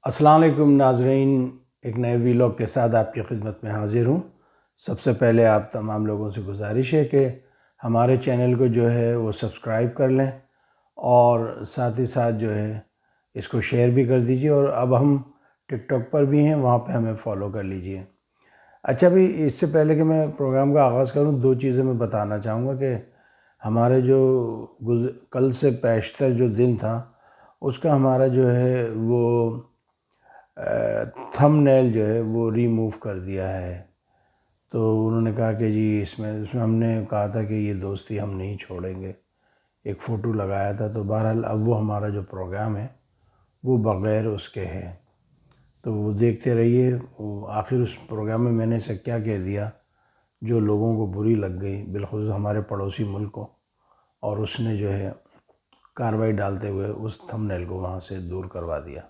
السلام علیکم ناظرین، ایک نئے ویلاگ کے ساتھ آپ کی خدمت میں حاضر ہوں۔ سب سے پہلے آپ تمام لوگوں سے گزارش ہے کہ ہمارے چینل کو جو ہے وہ سبسکرائب کر لیں اور ساتھ ہی ساتھ جو ہے اس کو شیئر بھی کر دیجئے، اور اب ہم ٹک ٹاک پر بھی ہیں، وہاں پہ ہمیں فالو کر لیجئے۔ اچھا بھی، اس سے پہلے کہ میں پروگرام کا آغاز کروں، دو چیزیں میں بتانا چاہوں گا کہ ہمارے جو کل سے پیشتر جو دن تھا اس کا ہمارا جو ہے وہ تھم نیل جو ہے وہ ریموو کر دیا ہے۔ تو انہوں نے کہا کہ جی اس میں ہم نے کہا تھا کہ یہ دوستی ہم نہیں چھوڑیں گے، ایک فوٹو لگایا تھا، تو بہرحال اب وہ ہمارا جو پروگرام ہے وہ بغیر اس کے ہے، تو وہ دیکھتے رہیے۔ آخر اس پروگرام میں نے اسے کیا کہہ دیا جو لوگوں کو بری لگ گئی، بالخصوص ہمارے پڑوسی ملک کو، اور اس نے جو ہے کارروائی ڈالتے ہوئے اس تھم نیل کو وہاں سے دور کروا دیا۔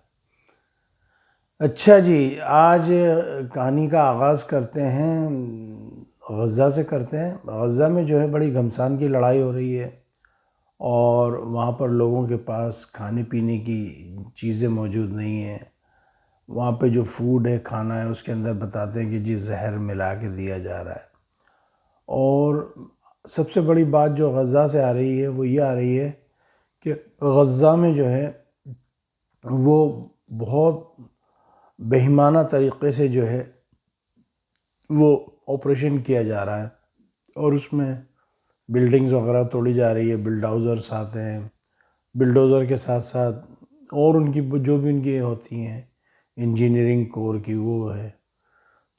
اچھا جی، آج کہانی کا آغاز کرتے ہیں، غزہ سے کرتے ہیں۔ غزہ میں جو ہے بڑی گھمسان کی لڑائی ہو رہی ہے، اور وہاں پر لوگوں کے پاس کھانے پینے کی چیزیں موجود نہیں ہیں۔ وہاں پہ جو فوڈ ہے، کھانا ہے، اس کے اندر بتاتے ہیں کہ جی زہر ملا کے دیا جا رہا ہے۔ اور سب سے بڑی بات جو غزہ سے آ رہی ہے وہ یہ آ رہی ہے کہ غزہ میں جو ہے وہ بہت بہیمانہ طریقے سے جو ہے وہ آپریشن کیا جا رہا ہے، اور اس میں بلڈنگز وغیرہ توڑی جا رہی ہے، بلڈوزرز آتے ہیں، بلڈوزر کے ساتھ ساتھ اور ان کی جو بھی ان کی ہوتی ہیں انجینئرنگ کور کی وہ ہے۔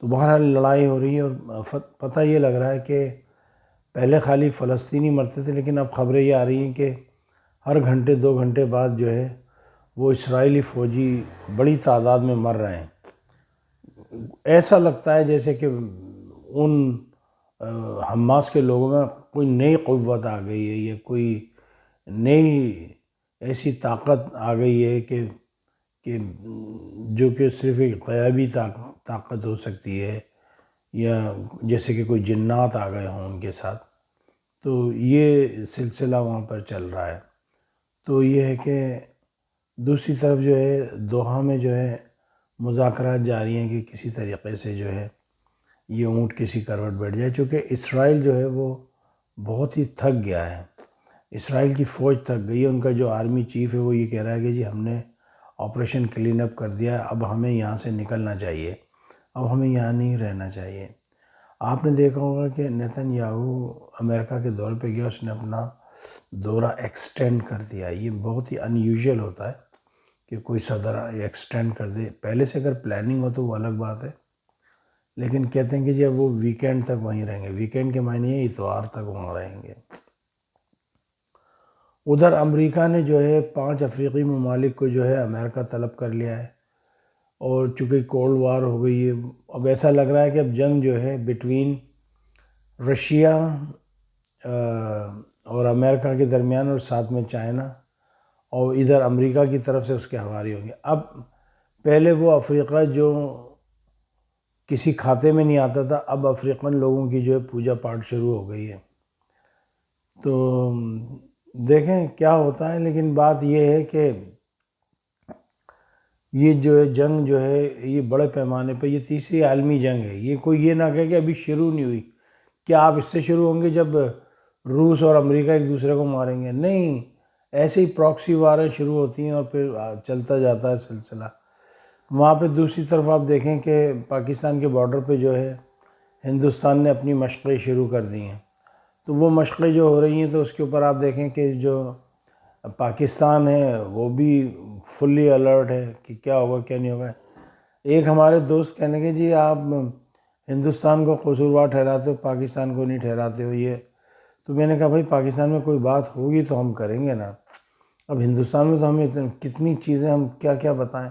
تو بہرحال لڑائی ہو رہی ہے، اور پتہ یہ لگ رہا ہے کہ پہلے خالی فلسطینی مرتے تھے، لیکن اب خبریں یہ آ رہی ہیں کہ ہر گھنٹے 2 گھنٹے بعد جو ہے وہ اسرائیلی فوجی بڑی تعداد میں مر رہے ہیں۔ ایسا لگتا ہے جیسے کہ ان حماس کے لوگوں میں کوئی نئی قوت آ گئی ہے، یا کوئی نئی ایسی طاقت آ گئی ہے کہ جو کہ صرف ایک غیبی طاقت ہو سکتی ہے، یا جیسے کہ کوئی جنات آ گئے ہوں ان کے ساتھ۔ تو یہ سلسلہ وہاں پر چل رہا ہے۔ تو یہ ہے کہ دوسری طرف جو ہے دوحہ میں جو ہے مذاکرات جاری ہیں کہ کسی طریقے سے جو ہے یہ اونٹ کسی کروٹ بیٹھ جائے، چونکہ اسرائیل جو ہے وہ بہت ہی تھک گیا ہے۔ اسرائیل کی فوج تھک گئی ہے۔ ان کا جو آرمی چیف ہے وہ یہ کہہ رہا ہے کہ جی ہم نے آپریشن کلین اپ کر دیا ہے، اب ہمیں یہاں سے نکلنا چاہیے، اب ہمیں یہاں نہیں رہنا چاہیے۔ آپ نے دیکھا ہوگا کہ نیتن یاہو امریکہ کے دور پہ گیا، اس نے اپنا دورہ ایکسٹینڈ کر دیا۔ یہ بہت ہی ان یوزول ہوتا ہے کہ کوئی صدر ایکسٹینڈ کر دے، پہلے سے اگر پلاننگ ہو تو وہ الگ بات ہے، لیکن کہتے ہیں کہ جب وہ ویکینڈ تک وہیں رہیں گے۔ ویکینڈ کے معنی ہے اتوار تک وہاں رہیں گے۔ ادھر امریکہ نے جو ہے 5 افریقی ممالک کو جو ہے امریکہ طلب کر لیا ہے، اور چونکہ کولڈ وار ہو گئی ہے، اب ایسا لگ رہا ہے کہ اب جنگ جو ہے بٹوین رشیا اور امریکہ کے درمیان، اور ساتھ میں چائنا، اور ادھر امریکہ کی طرف سے اس کے ہواری ہوں گے۔ اب پہلے وہ افریقہ جو کسی کھاتے میں نہیں آتا تھا، اب افریقن لوگوں کی جو ہے پوجا پاٹ شروع ہو گئی ہے۔ تو دیکھیں کیا ہوتا ہے، لیکن بات یہ ہے کہ یہ جو ہے جنگ جو ہے یہ بڑے پیمانے پہ، یہ تیسری عالمی جنگ ہے۔ یہ کوئی یہ نہ کہے کہ ابھی شروع نہیں ہوئی۔ کیا آپ اس سے شروع ہوں گے جب روس اور امریکہ ایک دوسرے کو ماریں گے؟ نہیں، ایسے ہی پراکسی واریں شروع ہوتی ہیں اور پھر چلتا جاتا ہے سلسلہ۔ وہاں پہ دوسری طرف آپ دیکھیں کہ پاکستان کے بارڈر پہ جو ہے ہندوستان نے اپنی مشقیں شروع کر دی ہیں۔ تو وہ مشقیں جو ہو رہی ہیں تو اس کے اوپر آپ دیکھیں کہ جو پاکستان ہے وہ بھی فلی الرٹ ہے کہ کیا ہوگا کیا نہیں ہوگا۔ ایک ہمارے دوست کہنے کہ جی آپ ہندوستان کو قصوروار ٹھہراتے ہو، پاکستان کو نہیں ٹھہراتے ہو یہ۔ تو میں نے کہا بھائی پاکستان میں کوئی بات ہوگی تو ہم کریں گے نا، اب ہندوستان میں تو ہمیں کتنی چیزیں ہم کیا کیا بتائیں،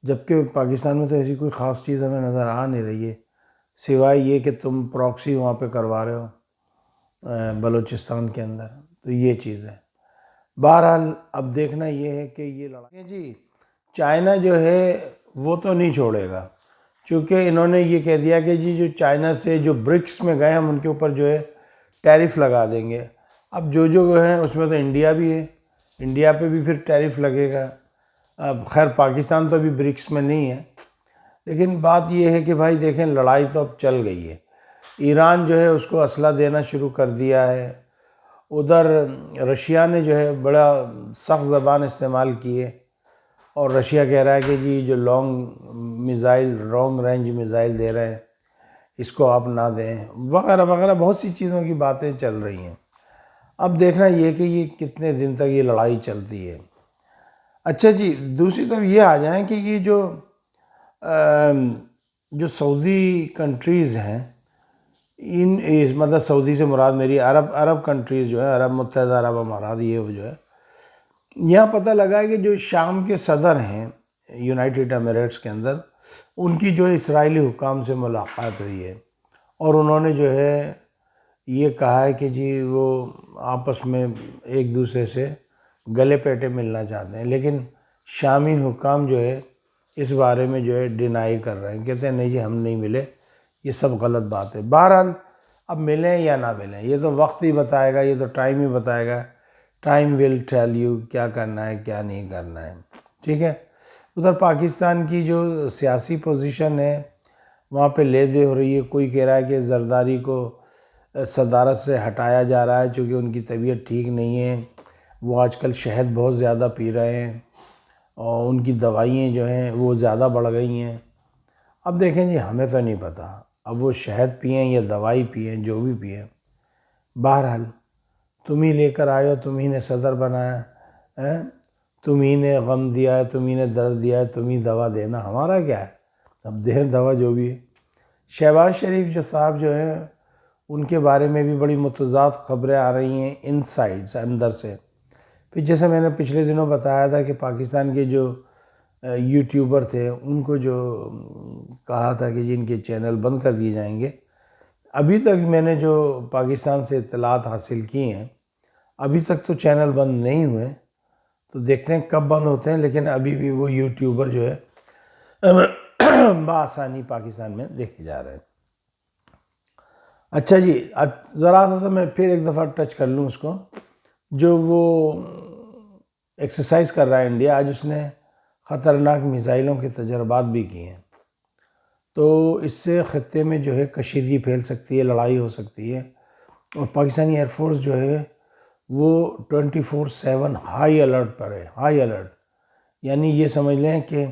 جبکہ پاکستان میں تو ایسی کوئی خاص چیز ہمیں نظر آ نہیں رہی ہے، سوائے یہ کہ تم پراکسی وہاں پہ کروا رہے ہو بلوچستان کے اندر۔ تو یہ چیز ہے۔ بہرحال اب دیکھنا یہ ہے کہ یہ لڑائی جی چائنا جو ہے وہ تو نہیں چھوڑے گا، چونکہ انہوں نے یہ کہہ دیا کہ جی جو چائنا سے جو برکس میں گئے ہم ان کے اوپر جو ہے ٹیرف لگا دیں گے۔ اب جو ہیں اس میں تو انڈیا بھی ہے، انڈیا پہ بھی پھر ٹیرف لگے گا۔ اب خیر پاکستان تو ابھی برکس میں نہیں ہے، لیکن بات یہ ہے کہ بھائی دیکھیں لڑائی تو اب چل گئی ہے۔ ایران جو ہے اس کو اسلحہ دینا شروع کر دیا ہے، ادھر رشیا نے جو ہے بڑا سخت زبان استعمال کی ہے، اور رشیا کہہ رہا ہے کہ جی جو لانگ رینج میزائل دے رہے ہیں اس کو آپ نہ دیں، وغیرہ وغیرہ بہت سی چیزوں کی باتیں چل رہی ہیں۔ اب دیکھنا یہ کہ یہ کتنے دن تک یہ لڑائی چلتی ہے۔ اچھا جی، دوسری طرف یہ آ جائیں کہ یہ جو سعودی کنٹریز ہیں، مطلب سعودی سے مراد میری عرب کنٹریز جو ہیں، عرب متحدہ عرب امارات، یہ وہ جو ہے، یہاں پتہ لگا ہے کہ جو شام کے صدر ہیں یونائٹڈ ایمریٹس کے اندر، ان کی جو اسرائیلی حکام سے ملاقات ہوئی ہے، اور انہوں نے جو ہے یہ کہا ہے کہ جی وہ آپس میں ایک دوسرے سے گلے پیٹے ملنا چاہتے ہیں، لیکن شامی حکام جو ہے اس بارے میں جو ہے ڈینائی کر رہے ہیں، کہتے ہیں نہیں جی ہم نہیں ملے، یہ سب غلط بات ہے۔ بہرحال اب ملیں یا نہ ملیں یہ تو وقت ہی بتائے گا، یہ تو ٹائم ہی بتائے گا، ٹائم ول ٹیل یو کیا کرنا ہے کیا نہیں کرنا ہے، ٹھیک ہے۔ ادھر پاکستان کی جو سیاسی پوزیشن ہے وہاں پہ لے دے ہو رہی ہے، کوئی کہہ رہا ہے کہ زرداری کو صدارت سے ہٹایا جا رہا ہے چونکہ ان کی طبیعت ٹھیک نہیں ہے، وہ آج کل شہد بہت زیادہ پی رہے ہیں اور ان کی دوائیں جو ہیں وہ زیادہ بڑھ گئی ہیں۔ اب دیکھیں جی ہمیں تو نہیں پتہ اب وہ شہد پئیں یا دوائی پئیں، جو بھی پئیں، بہرحال تم ہی لے کر آئے ہو، تم ہی نے صدر بنایا ہے، تم ہی نے غم دیا ہے، تم ہی نے درد دیا ہے، تم ہی دوا دینا، ہمارا کیا ہے، اب دیں دوا جو بھی ہے۔ شہباز شریف جو صاحب جو ہیں ان کے بارے میں بھی بڑی متضاد خبریں آ رہی ہیں ان سائڈ اندر سے۔ پھر جیسے میں نے پچھلے دنوں بتایا تھا کہ پاکستان کے جو یوٹیوبر تھے ان کو جو کہا تھا کہ جی ان کے چینل بند کر دیے جائیں گے، ابھی تک میں نے جو پاکستان سے اطلاعات حاصل کی ہیں ابھی تک تو چینل بند نہیں ہوئے، تو دیکھتے ہیں کب بند ہوتے ہیں، لیکن ابھی بھی وہ یوٹیوبر جو ہے بآسانی پاکستان میں دیکھے جا رہے ہیں۔ اچھا جی، ذرا سا میں پھر ایک دفعہ ٹچ کر لوں اس کو، جو وہ ایکسرسائز کر رہا ہے انڈیا، آج اس نے خطرناک میزائلوں کے تجربات بھی کیے ہیں، تو اس سے خطے میں جو ہے کشیدگی پھیل سکتی ہے، لڑائی ہو سکتی ہے، اور پاکستانی ایئر فورس جو ہے وہ 24/7 ہائی الرٹ پر ہے، ہائی الرٹ، یعنی یہ سمجھ لیں کہ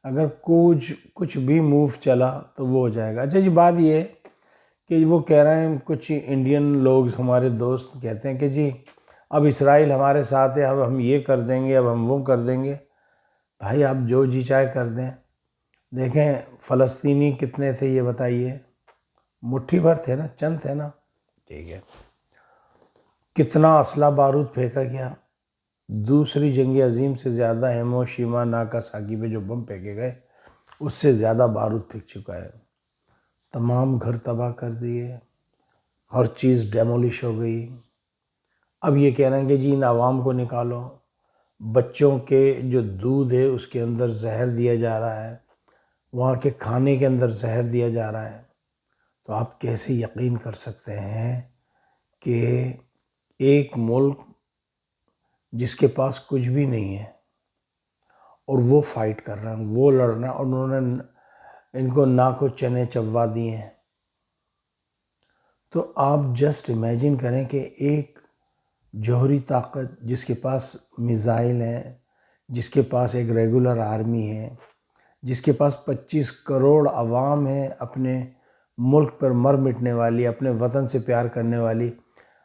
اگر کچھ بھی موو چلا تو وہ ہو جائے گا۔ اچھا جی، بات یہ ہے کہ وہ کہہ رہے ہیں کچھ انڈین لوگ ہمارے دوست کہتے ہیں کہ جی اب اسرائیل ہمارے ساتھ ہے، اب ہم یہ کر دیں گے، اب ہم وہ کر دیں گے۔ بھائی آپ جو جی چاہے کر دیں، دیکھیں فلسطینی کتنے تھے یہ بتائیے، مٹھی بھر تھے نا، چند تھے نا، ٹھیک ہے، کتنا اسلحہ بارود پھینکا گیا، دوسری جنگ عظیم سے زیادہ ہیروشیما ناگاساکی پہ جو بم پھینکے گئے اس سے زیادہ بارود پھینک چکا ہے، تمام گھر تباہ کر دیے، ہر چیز ڈیمولش ہو گئی۔ اب یہ کہہ رہے ہیں کہ جی ان عوام کو نکالو، بچوں کے جو دودھ ہے اس کے اندر زہر دیا جا رہا ہے، وہاں کے کھانے کے اندر زہر دیا جا رہا ہے، تو آپ کیسے یقین کر سکتے ہیں کہ ایک ملک جس کے پاس کچھ بھی نہیں ہے اور وہ فائٹ کر رہے ہیں، وہ لڑ رہے ہیں، اور انہوں نے ان کو ناک و چنے چبوا دیے ہیں، تو آپ جسٹ امیجن کریں کہ ایک جوہری طاقت جس کے پاس میزائل ہیں، جس کے پاس ایک ریگولر آرمی ہے، جس کے پاس 25 کروڑ عوام ہیں اپنے ملک پر مر مٹنے والی، اپنے وطن سے پیار کرنے والی،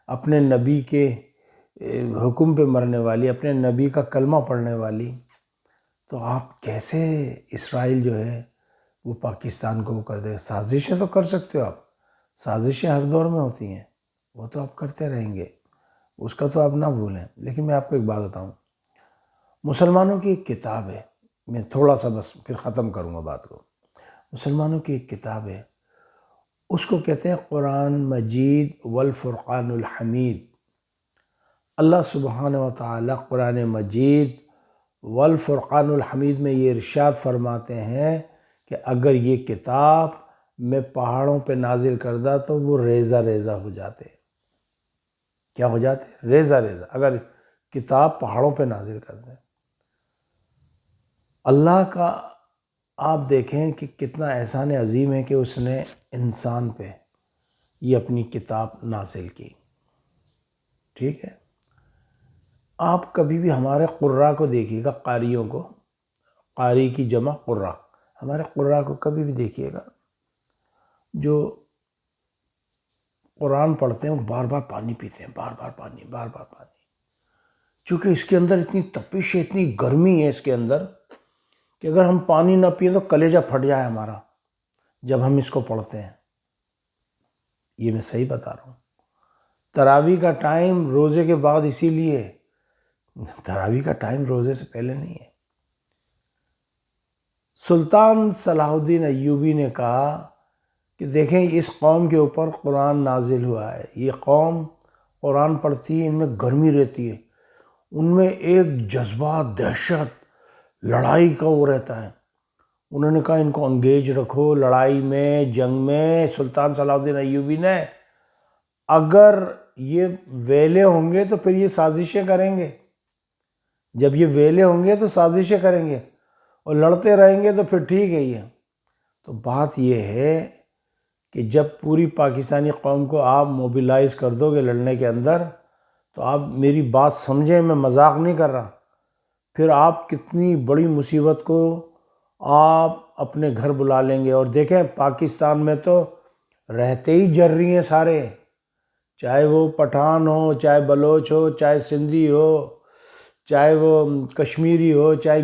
اپنے نبی کے حکم پہ مرنے والی، اپنے نبی کا کلمہ پڑھنے والی، تو آپ کیسے اسرائیل جو ہے وہ پاکستان کو وہ کر دے؟ سازشیں تو کر سکتے ہو آپ، سازشیں ہر دور میں ہوتی ہیں، وہ تو آپ کرتے رہیں گے، اس کا تو آپ نہ بھولیں۔ لیکن میں آپ کو ایک بات بتاؤں، مسلمانوں کی ایک کتاب ہے، میں تھوڑا سا بس پھر ختم کروں گا بات کو، مسلمانوں کی ایک کتاب ہے، اس کو کہتے ہیں قرآن مجید والفرقان الحمید۔ اللہ سبحانہ و تعالی قرآن مجید والفرقان الحمید میں یہ ارشاد فرماتے ہیں کہ اگر یہ کتاب میں پہاڑوں پہ نازل کردہ تو وہ ریزہ ریزہ ہو جاتے۔ کیا ہو جاتے؟ ریزہ ریزہ، اگر کتاب پہاڑوں پہ نازل کر دیں۔ اللہ کا آپ دیکھیں کہ کتنا احسان عظیم ہے کہ اس نے انسان پہ یہ اپنی کتاب نازل کی. ٹھیک ہے، آپ کبھی بھی ہمارے قراء کو دیکھیے گا، قاریوں کو، قاری کی جمع قراء، ہمارے قراء کو کبھی بھی دیکھیے گا، جو قرآن پڑھتے ہیں وہ بار بار پانی پیتے ہیں، بار بار پانی، بار بار پانی. چونکہ اس کے اندر اتنی تپش ہے، اتنی گرمی ہے اس کے اندر کہ اگر ہم پانی نہ پئیں تو کلیجہ پھٹ جائے ہمارا جب ہم اس کو پڑھتے ہیں. یہ میں صحیح بتا رہا ہوں. تراویح کا ٹائم روزے کے بعد، اسی لیے تراویح کا ٹائم روزے سے پہلے نہیں ہے. سلطان صلاح الدین ایوبی نے کہا کہ دیکھیں اس قوم کے اوپر قرآن نازل ہوا ہے، یہ قوم قرآن پڑھتی ہے، ان میں گرمی رہتی ہے، ان میں ایک جذبہ، دہشت، لڑائی کا وہ رہتا ہے. انہوں نے کہا ان کو انگیج رکھو لڑائی میں، جنگ میں. سلطان صلاح الدین ایوبی نے، اگر یہ ویلے ہوں گے تو پھر یہ سازشیں کریں گے، جب یہ ویلے ہوں گے تو سازشیں کریں گے، اور لڑتے رہیں گے تو پھر ٹھیک ہے. یہ تو بات یہ ہے کہ جب پوری پاکستانی قوم کو آپ موبیلائز کر دو گے لڑنے کے اندر، تو آپ میری بات سمجھیں، میں مذاق نہیں کر رہا، پھر آپ کتنی بڑی مصیبت کو آپ اپنے گھر بلا لیں گے. اور دیکھیں پاکستان میں تو رہتے ہی جر رہی ہیں سارے، چاہے وہ پٹھان ہو، چاہے بلوچ ہو، چاہے سندھی ہو، چاہے وہ کشمیری ہو، چاہے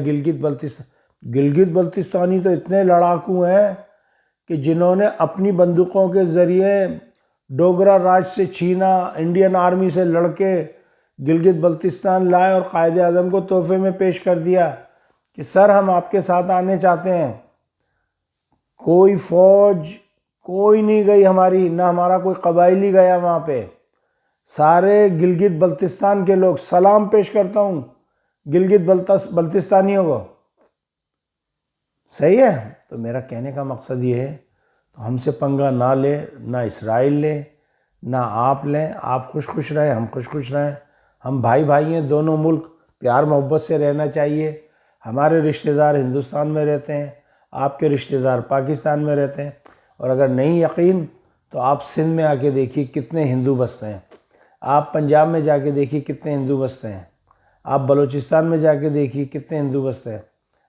گلگت بلتستانی تو اتنے لڑاکو ہیں کہ جنہوں نے اپنی بندوقوں کے ذریعے ڈوگرا راج سے چھینا، انڈین آرمی سے لڑ کے گلگت بلتستان لائے اور قائد اعظم کو تحفے میں پیش کر دیا کہ سر ہم آپ کے ساتھ آنے چاہتے ہیں. کوئی فوج کوئی نہیں گئی ہماری، نہ ہمارا کوئی قبائلی گیا وہاں پہ. سارے گلگت بلتستان کے لوگ، سلام پیش کرتا ہوں گلگت بلتستانیوں کو. صحیح ہے. تو میرا کہنے کا مقصد یہ ہے، تو ہم سے پنگا نہ لے، نہ اسرائیل لے، نہ آپ لیں. آپ خوش رہیں، ہم خوش رہیں، ہم بھائی بھائی ہیں. دونوں ملک پیار محبت سے رہنا چاہیے. ہمارے رشتہ دار ہندوستان میں رہتے ہیں، آپ کے رشتہ دار پاکستان میں رہتے ہیں. اور اگر نہیں یقین تو آپ سندھ میں آ کے دیکھیے کتنے ہندو بستے ہیں، آپ پنجاب میں جا کے دیکھیے کتنے ہندو بستے ہیں، آپ بلوچستان میں جا کے دیکھیے کتنے ہندو بستے ہیں،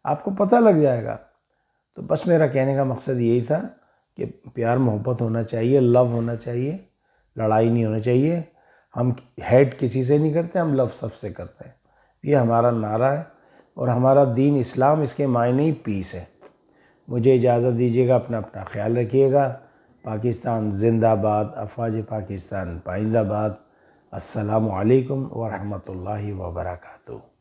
آپ کو پتہ لگ جائے گا. تو بس میرا کہنے کا مقصد یہی تھا کہ پیار محبت ہونا چاہیے، لو ہونا چاہیے، لڑائی نہیں ہونا چاہیے. ہم ہیٹ کسی سے نہیں کرتے، ہم لو سب سے کرتے ہیں. یہ ہمارا نعرہ ہے، اور ہمارا دین اسلام، اس کے معنی ہی پیس ہے. مجھے اجازت دیجیے گا، اپنا خیال رکھیے گا. پاکستان زندہ باد، افواج پاکستان پائندہ باد. السلام علیکم ورحمۃ اللہ وبرکاتہ.